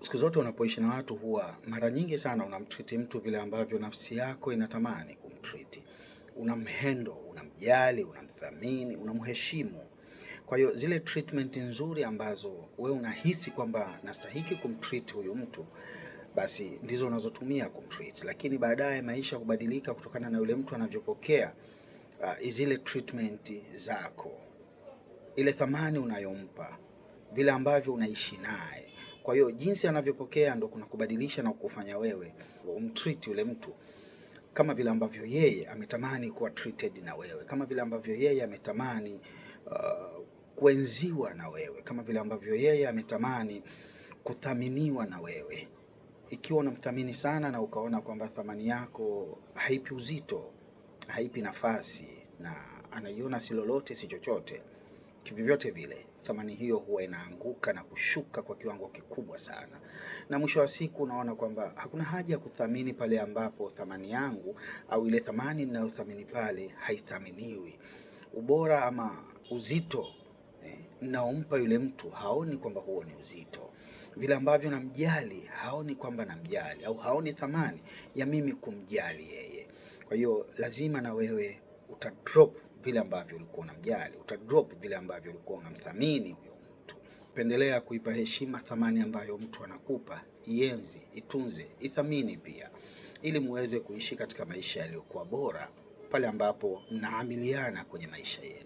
Siku zote unapoishi na watu huwa mara nyingi sana unamtreat mtu vile ambavyo nafsi yako inatamani kumtreat. Unamhandle, unamjali, unamthamini, unamheshimu. Kwa hiyo zile treatment nzuri ambazo we unahisi kwamba nastahiki kumtreat huyu mtu, basi ndizo unazotumia kumtreat. Lakini baadaye maisha hubadilika kutokana na yule mtu anavyopokea zile treatment zako, ile thamani unayompa, vile ambavyo unaishi naye. Kwa hiyo jinsi anavyopokea ndo kuna kubadilisha na kukufanya wewe umtreat yule mtu kama vile ambavyo yeye ametamani kuwa treated na wewe, kama vile ambavyo yeye ametamani kuenziwa na wewe, kama vile ambavyo yeye ametamani kuthaminiwa na wewe. Ikiwa unamthamini sana na ukaona kwamba thamani yako haipi uzito, haipi nafasi, na anaiona si lolote si chochote, kivyovyote vile thamani hiyo huwa inaanguka na kushuka kwa kiwango kikubwa sana, na mwisho wa siku unaona kwamba hakuna haja ya kuthamini pale ambapo thamani yangu au ile thamani ninayothamini pale haithaminiwi. Ubora ama uzito naompa yule mtu haoni kwamba huo ni uzito. Vile ambavyo namjali haoni kwamba namjali, au haoni thamani ya mimi kumjali yeye. Kwa hiyo lazima na wewe utadrop vile ambavyo ulikuwa unamjali, utadrop vile ambavyo ulikuwa unamthamini huyo mtu. Pendelea kuipa heshima thamani ambayo mtu anakupa, ienzi, itunze, ithamini pia, ili muweze kuishi katika maisha yaliyokuwa bora pale ambapo mnaamiliana kwenye maisha yenu.